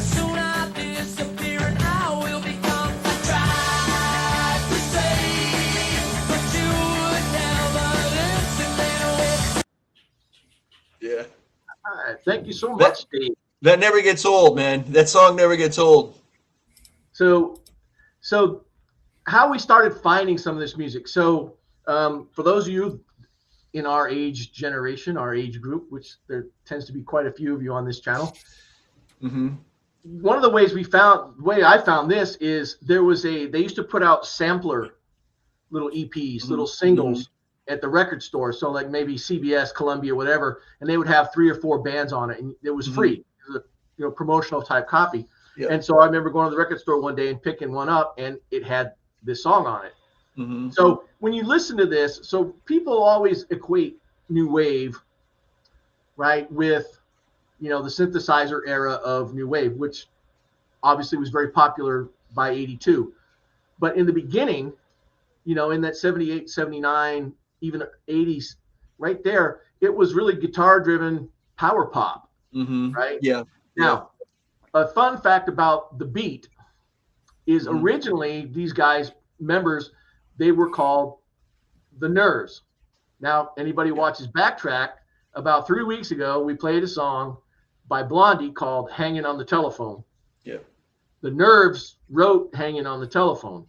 B: soon I'll disappear and I will become. I tried to say, but you would never listen anyway.
C: Yeah.
A: All right. Thank you so much, Dave.
C: That never gets old, man. That song never gets old.
A: So how we started finding some of this music. So for those of you in our age generation, our age group, which there tends to be quite a few of you on this channel, one of the ways the way I found this is they used to put out sampler little EPs, little singles at the record store. So like maybe CBS, Columbia, whatever, and they would have 3 or 4 bands on it, and it was free. It was a, you know, promotional type copy.
C: Yeah.
A: And so I remember going to the record store one day and picking one up, and it had this song on it. So when you listen to this, so people always equate new wave, right, with, you know, the synthesizer era of new wave, which obviously was very popular by 82. But in the beginning, you know, in that 78, 79, even 80s, right there, it was really guitar driven power pop, right?
C: Yeah.
A: Now, a fun fact about The Beat is originally these guys, members, they were called The Nerves. Now, anybody watches Backtrack, about 3 weeks ago, we played a song by Blondie called Hanging on the Telephone.
C: Yeah.
A: The Nerves wrote Hanging on the Telephone.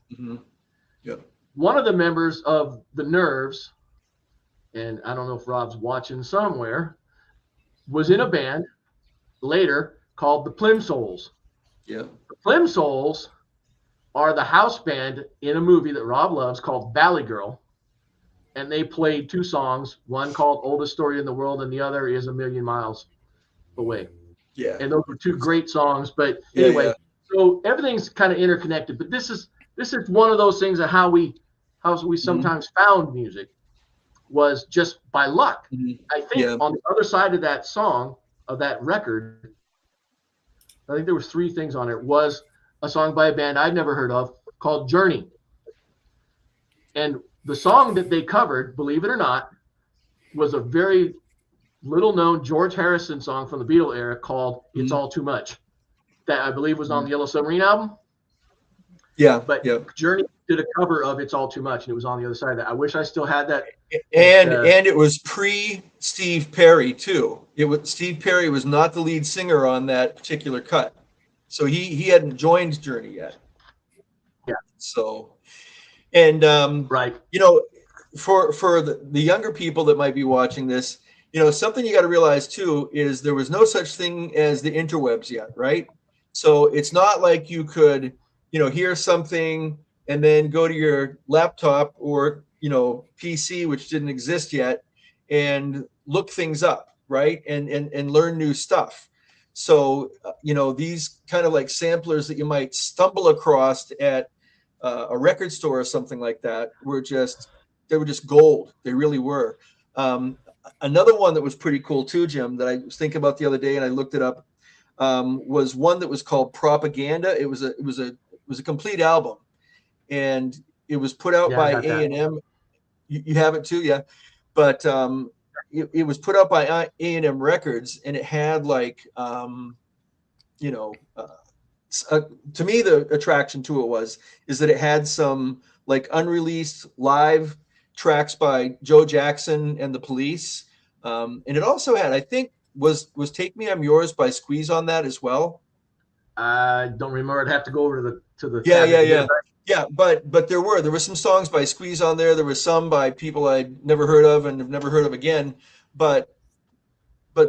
C: Yeah.
A: One of the members of The Nerves, and I don't know if Rob's watching somewhere, was in a band later called the Plimsolls.
C: Yeah.
A: The Plimsolls are the house band in a movie that Rob loves called Valley Girl. And they played 2 songs, one called Oldest Story in the World, and the other is A Million Miles Away.
C: Yeah.
A: And those were 2 great songs. But anyway, so everything's kind of interconnected. But this is one of those things of how we sometimes found music was just by luck. I think on the other side of that song, of that record, I think there was 3 things on it. Was a song by a band I'd never heard of called Journey. And the song that they covered, believe it or not, was a very little known George Harrison song from the Beatles era called It's All Too Much, that I believe was on the Yellow Submarine album.
C: Yeah.
A: But Journey did a cover of It's All Too Much, and it was on the other side of that. I wish I still had that.
C: And it was pre Steve Perry too. Steve Perry was not the lead singer on that particular cut. So he hadn't joined Journey yet.
A: Yeah.
C: So, and
A: right.
C: You know, for the younger people that might be watching this, you know, something you got to realize too is there was no such thing as the interwebs yet, right? So it's not like you could, you know, hear something and then go to your laptop or, you know, PC, which didn't exist yet, and look things up, right? And learn new stuff. So, you know, these kind of like samplers that you might stumble across at a record store or something like that they were just gold. They really were. Another one that was pretty cool too, Jim, that I was thinking about the other day and I looked it up, was one that was called Propaganda. It was a complete album, and it was put out by A&M. You have it too, yeah. But it was put out by A&M Records, and it had like, you know, to me the attraction to it is that it had some like unreleased live tracks by Joe Jackson and the Police, and it also had, I think, was "Take Me I'm Yours" by Squeeze on that as well.
A: I don't remember. I'd have to go over to the
C: yeah. But there were some songs by Squeeze on there. There were some by people I'd never heard of and have never heard of again. But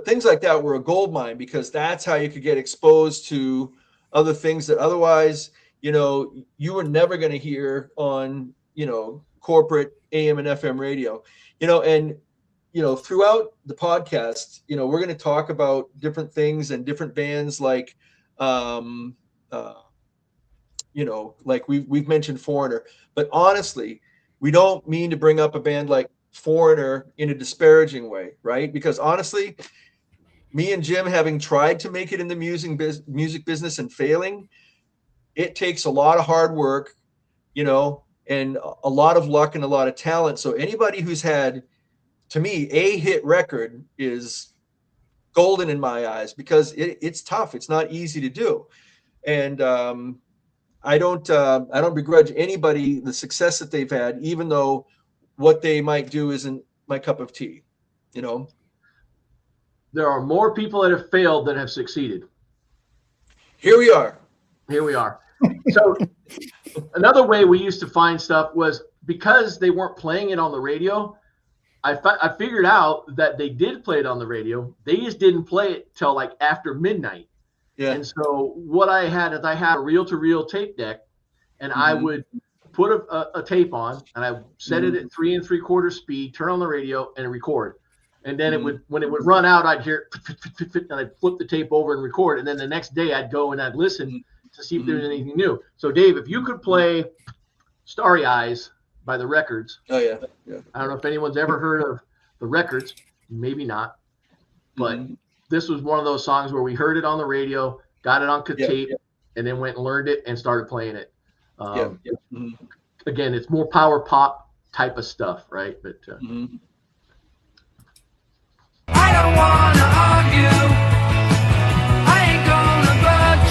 C: things like that were a gold mine, because that's how you could get exposed to other things that otherwise, you know, you were never going to hear on, you know, corporate AM and FM radio, you know. And, you know, throughout the podcast, you know, we're going to talk about different things and different bands, like, you know, like we've mentioned Foreigner, but honestly, we don't mean to bring up a band like Foreigner in a disparaging way, right? Because honestly, me and Jim, having tried to make it in the music business and failing, it takes a lot of hard work, you know, and a lot of luck and a lot of talent. So anybody who's had, to me, a hit record is golden in my eyes, because it's tough. It's not easy to do. And I don't begrudge anybody the success that they've had, even though what they might do isn't my cup of tea, you know.
A: There are more people that have failed than have succeeded.
C: Here we are.
A: So another way we used to find stuff was, because they weren't playing it on the radio, I figured out that they did play it on the radio. They just didn't play it till like after midnight. Yeah. And so what I had is I had a reel-to-reel tape deck, and I would put a tape on, and I set it at 3 3/4 speed, turn on the radio, and record. And then when it would run out, I'd hear, and I'd flip the tape over and record. And then the next day I'd go and I'd listen to see if there's anything new. So Dave, if you could play Starry Eyes by the Records.
C: Oh yeah.
A: I don't know if anyone's ever heard of the Records, maybe not, but this was one of those songs where we heard it on the radio, got it on tape, and then went and learned it and started playing it. Again, it's more power pop type of stuff, right? But
B: I don't wanna argue, I ain't gonna budge.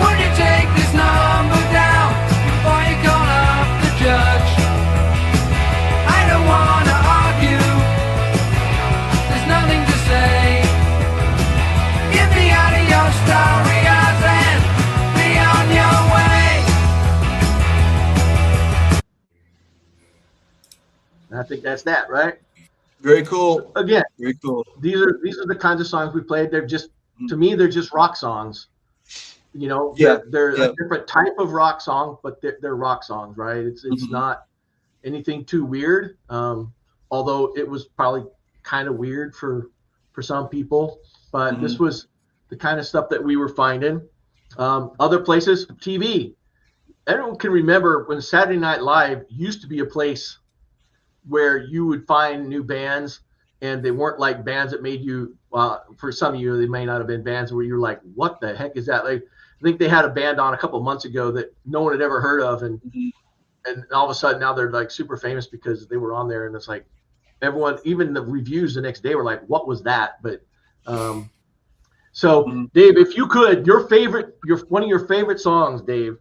B: Would you take this number down before you call up the judge? I don't wanna argue, there's nothing to say. Get me out of your story eyes and be on your way.
A: I think that's that, right?
C: Very cool.
A: Again,
C: very cool.
A: These are the kinds of songs we played. They're just, to me, they're just rock songs. You know, they're a different type of rock song, but they're rock songs, right? It's not anything too weird. Although it was probably kind of weird for some people, but this was the kind of stuff that we were finding. Other places, TV. Everyone can remember when Saturday Night Live used to be a place where you would find new bands, and they weren't like bands that made you, for some of you, they may not have been bands where you're like, what the heck is that? Like, I think they had a band on a couple of months ago that no one had ever heard of. And all of a sudden now they're like super famous because they were on there. And it's like everyone, even the reviews the next day were like, what was that? But so Dave, if you could, one of your favorite songs, Dave,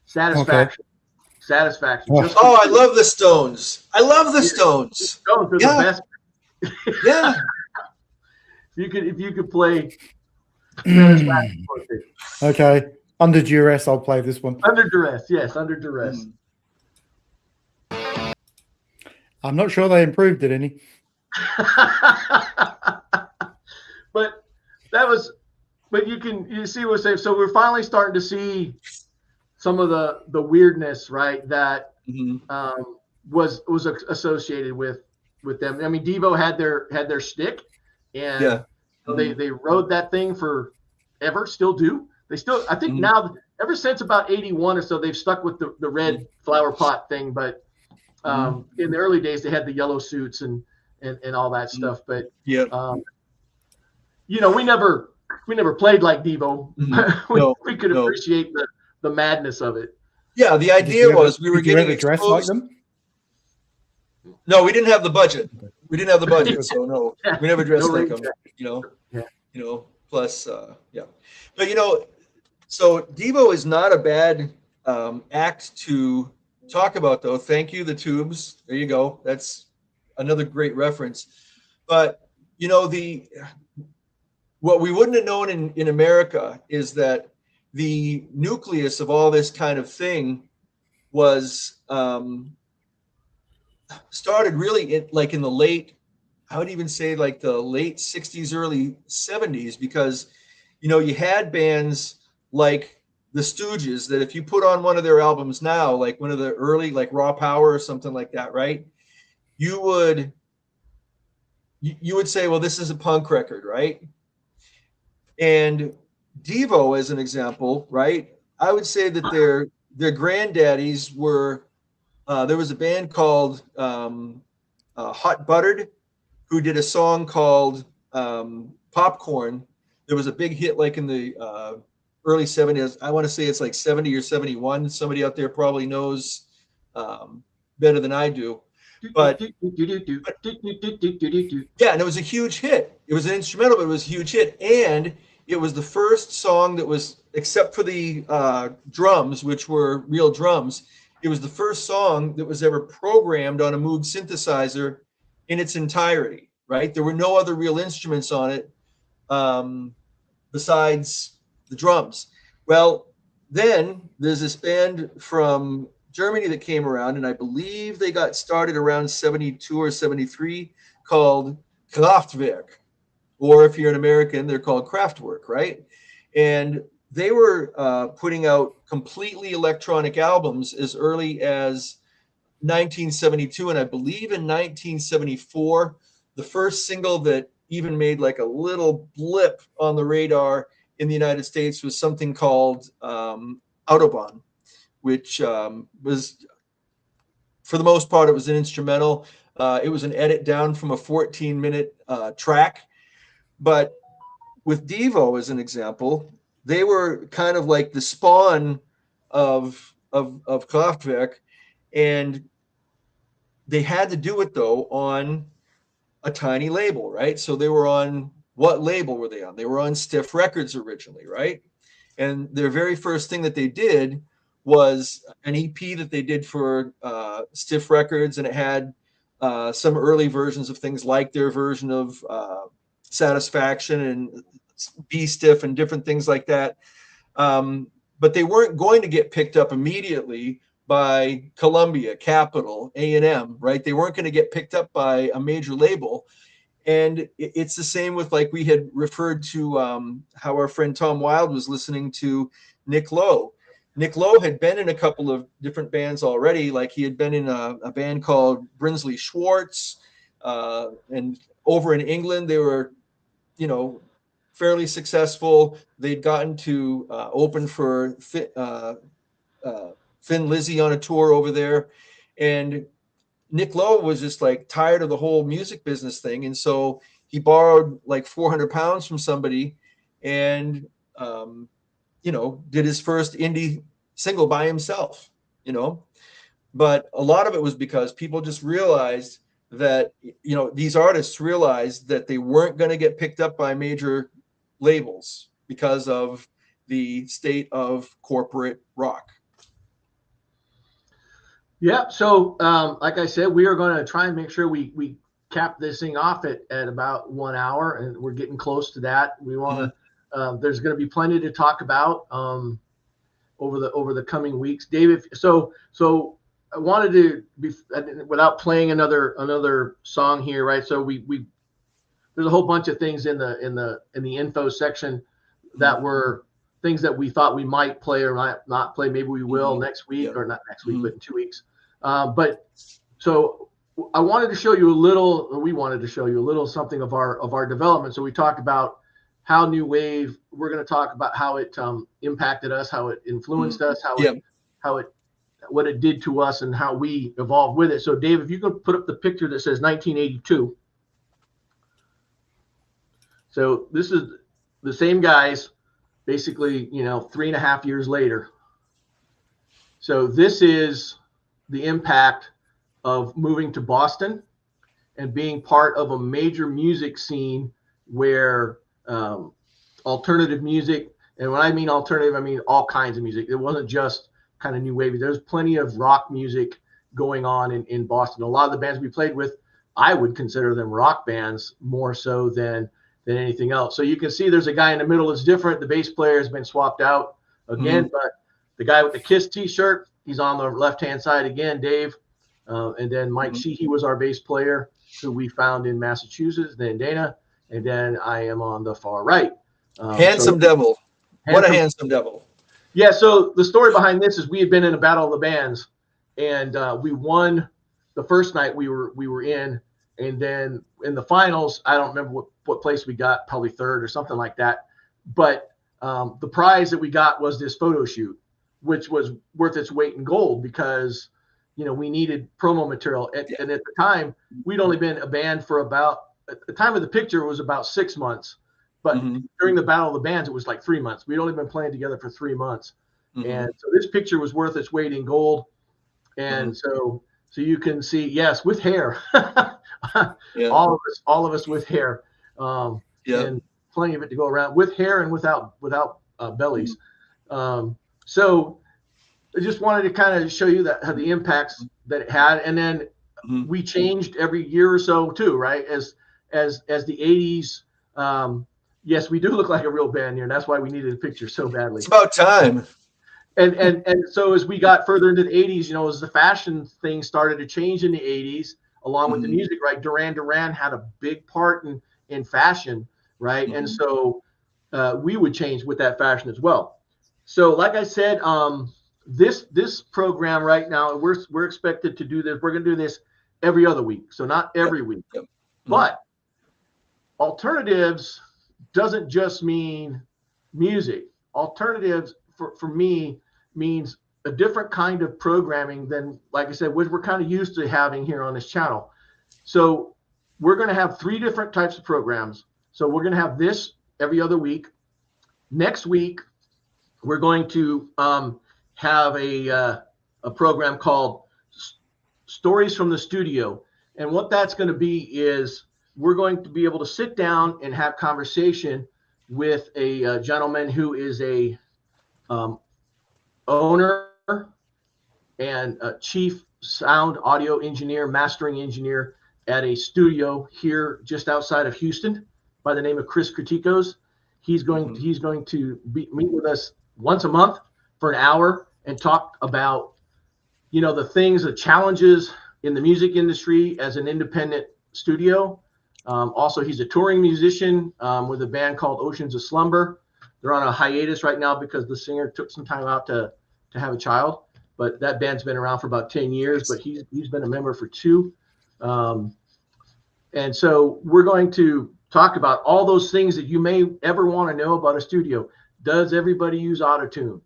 A: Satisfaction.
C: Okay. Satisfaction. I love the Stones. I love the Stones. The
A: Stones are the best.
C: Yeah.
A: If you could play Dennis Raskin quote it.
D: Okay. Under duress, I'll play this one.
A: Under duress, yes, under duress.
D: I'm not sure they improved it any.
A: But that was, but you see what I'm saying. So we're finally starting to see some of the weirdness, right? That was associated with them. I mean, Devo had their shtick, and they rode that thing for ever. Still do. They still, I think now, ever since about 81 or so, they've stuck with the red flower pot thing. But in the early days, they had the yellow suits and all that stuff. But you know, we never played like Devo. We could appreciate the madness of it.
C: Yeah, the idea was we were getting
D: dressed like them.
C: No, we didn't have the budget. We didn't have the budget, so no, we never dressed like them. You know, plus, but you know, so Devo is not a bad act to talk about, though. Thank you, the Tubes. There you go. That's another great reference. But you know, what we wouldn't have known in America is that the nucleus of all this kind of thing was started really in the late, I would even say like the late 60s, early 70s, because, you know, you had bands like the Stooges that if you put on one of their albums now, like one of the early, like Raw Power or something like that, right? You would say, well, this is a punk record, right? And Devo, as an example, right? I would say that their granddaddies were, there was a band called Hot Buttered, who did a song called Popcorn. There was a big hit like in the early 70s. I want to say it's like 70 or 71. Somebody out there probably knows better than I do. But yeah, and it was a huge hit. It was an instrumental, but it was a huge hit. And it was the first song that was, except for the drums, which were real drums, it was the first song that was ever programmed on a Moog synthesizer in its entirety, right? There were no other real instruments on it besides the drums. Well, then there's this band from Germany that came around, and I believe they got started around 72 or 73, called Kraftwerk. Or if you're an American, they're called Kraftwerk, right? And they were putting out completely electronic albums as early as 1972. And I believe in 1974, the first single that even made like a little blip on the radar in the United States was something called Autobahn, which was, for the most part, it was an instrumental. It was an edit down from a 14-minute track. But with Devo, as an example, they were kind of like the spawn of Kraftwerk, and they had to do it, though, on a tiny label, right? So they were on, what label were they on? They were on Stiff Records originally, right? And their very first thing that they did was an EP that they did for Stiff Records, and it had some early versions of things like their version of Satisfaction and Be Stiff and different things like that. But they weren't going to get picked up immediately by Columbia, Capitol, A&M, right? They weren't going to get picked up by a major label. And it's the same with, like we had referred to how our friend Tom Wilde was listening to Nick Lowe. Nick Lowe had been in a couple of different bands already. Like he had been in a band called Brinsley Schwartz. And over in England, they were, you know, fairly successful. They'd gotten to open for Thin Lizzy on a tour over there. And Nick Lowe was just like tired of the whole music business thing. And so he borrowed like 400 pounds from somebody and, you know, did his first indie single by himself, you know. But a lot of it was because people just realized that, you know, these artists realized that they weren't going to get picked up by major labels because of the state of corporate rock.
A: Yeah. So, like I said, we are going to try and make sure we cap this thing off at about 1 hour, and we're getting close to that. We want to there's going to be plenty to talk about over the coming weeks. Dave, so I wanted to be, without playing another song here, right? So we there's a whole bunch of things in the info section that were things that we thought we might play or not play. Maybe we will next week, or not next week, but in 2 weeks. But so I wanted to show you a little, or we wanted to show you a little something of our development. So we talked about how New Wave, we're going to talk about how it impacted us, how it influenced us, what it did to us, and how we evolved with it. So Dave, if you could put up the picture that says 1982. So this is the same guys, basically, 3.5 years later. So this is the impact of moving to Boston and being part of a major music scene where alternative music, and when I mean alternative, I mean all kinds of music. It wasn't just kind of new wave. There's plenty of rock music going on in Boston. A lot of the bands we played with, I would consider them rock bands more so than anything else. So you can see there's a guy in the middle that's different. The bass player has been swapped out again, but the guy with the Kiss t-shirt, he's on the left-hand side again, Dave. And then Mike Sheehy was our bass player, who we found in Massachusetts, then Dana, and then I am on the far right.
C: Handsome devil. What a handsome devil.
A: Yeah, so the story behind this is we had been in a battle of the bands, and we won the first night we were in, and then in the finals, I don't remember what place we got, probably third or something like that. But the prize that we got was this photo shoot, which was worth its weight in gold because, we needed promo material. And at the time, we'd only been a band for about, at the time of the picture, it was about 6 months. But during the Battle of the Bands, it was like 3 months. We'd only been playing together for 3 months. And so this picture was worth its weight in gold. And so you can see, yes, with hair, all of us with hair, and plenty of it to go around, with hair and without bellies. So I just wanted to kind of show you how the impacts that it had. And then we changed every year or so too, right? As the 80s, yes, we do look like a real band here. And that's why we needed a picture so badly.
C: It's about time.
A: And so as we got further into the 80s, as the fashion thing started to change in the 80s, along with the music, right? Duran Duran had a big part in fashion, right? And so we would change with that fashion as well. So like I said, this program right now, we're expected to do this. We're going to do this every other week. So not every week, but alternatives doesn't just mean music. Alternatives for me means a different kind of programming than, like I said, which we're kind of used to having here on this channel. So we're going to have 3 different types of programs. So we're going to have this every other week. Next week, we're going to have a program called Stories from the Studio. And what that's going to be is we're going to be able to sit down and have conversation with a gentleman who is a owner and a chief sound audio engineer, mastering engineer at a studio here just outside of Houston by the name of Chris Criticos. He's going to meet with us once a month for an hour and talk about, the challenges in the music industry as an independent studio. Also, he's a touring musician with a band called Oceans of Slumber. They're on a hiatus right now because the singer took some time out to have a child. But that band's been around for about 10 years, but he's been a member for 2. And so we're going to talk about all those things that you may ever want to know about a studio. Does everybody use auto-tune?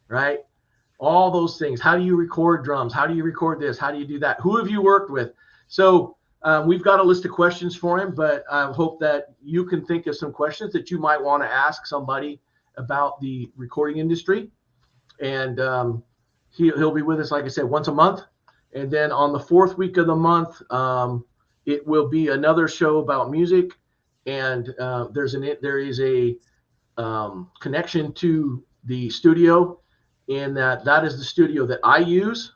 A: Right? All those things. How do you record drums? How do you record this? How do you do that? Who have you worked with? So we've got a list of questions for him, but I hope that you can think of some questions that you might want to ask somebody about the recording industry. And he'll be with us, like I said, once a month. And then on the 4th week of the month, it will be another show about music. And there is a connection to the studio, in that is the studio that I use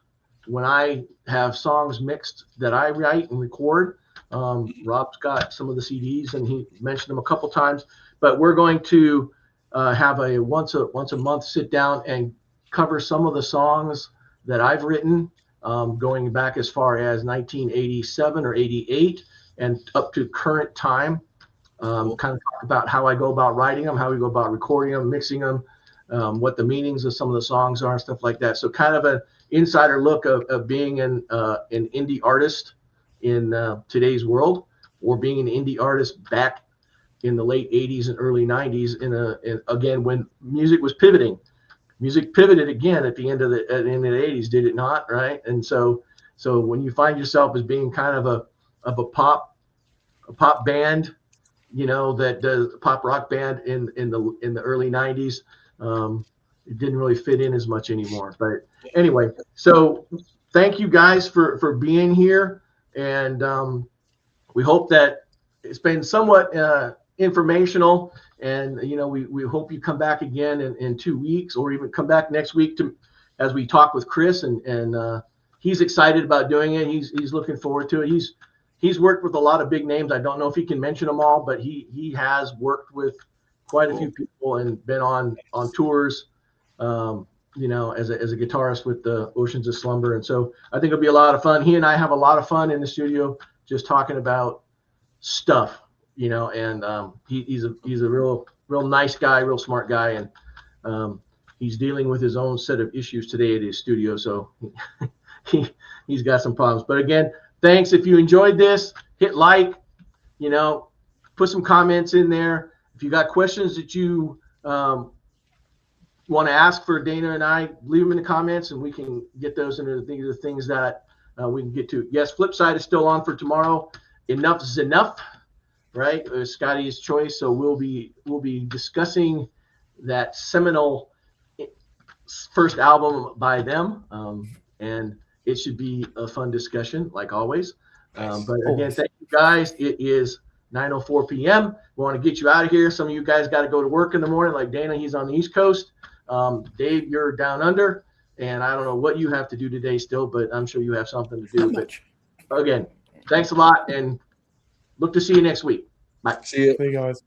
A: when I have songs mixed that I write and record. Rob's got some of the CDs, and he mentioned them a couple times. But we're going to have a once a month sit down and cover some of the songs that I've written, going back as far as 1987 or 88 and up to current time. Kind of talk about how I go about writing them, how we go about recording them, mixing them, what the meanings of some of the songs are, and stuff like that. So kind of an insider look of being an indie artist in today's world, or being an indie artist back in the late 80s and early 90s in again, when music was pivoting. Music pivoted again at the end of the 80s, did it not? Right. And so when you find yourself as being kind of a pop band, that does pop rock band in the early 90s, it didn't really fit in as much anymore. But anyway, so thank you guys for being here, and we hope that it's been somewhat informational, and we hope you come back again in 2 weeks, or even come back next week as we talk with Chris, and he's excited about doing it. He's looking forward to it. He's worked with a lot of big names. I don't know if he can mention them all, but he has worked with quite a few people and been on tours, as a guitarist with the Oceans of Slumber. And so I think it'll be a lot of fun. He and I have a lot of fun in the studio just talking about stuff, and he's a real nice guy, real smart guy. And he's dealing with his own set of issues today at his studio. So he's got some problems. But again, thanks. If you enjoyed this, hit like, put some comments in there. If you got questions that you want to ask for Dana and I, leave them in the comments, and we can get those into the things that we can get to. Yes, Flip Side is still on for tomorrow. Enough is enough, right? Scotty's choice. So we'll be discussing that seminal first album by them, and it should be a fun discussion, like always. But again, thank you guys. It is 9:04 p.m. We want to get you out of here. Some of you guys got to go to work in the morning, like Dana. He's on the East Coast. Dave, you're down under, and I don't know what you have to do today still, but I'm sure you have something to do. But again, thanks a lot, and look to see you next week. Bye.
C: See you.
D: See you guys.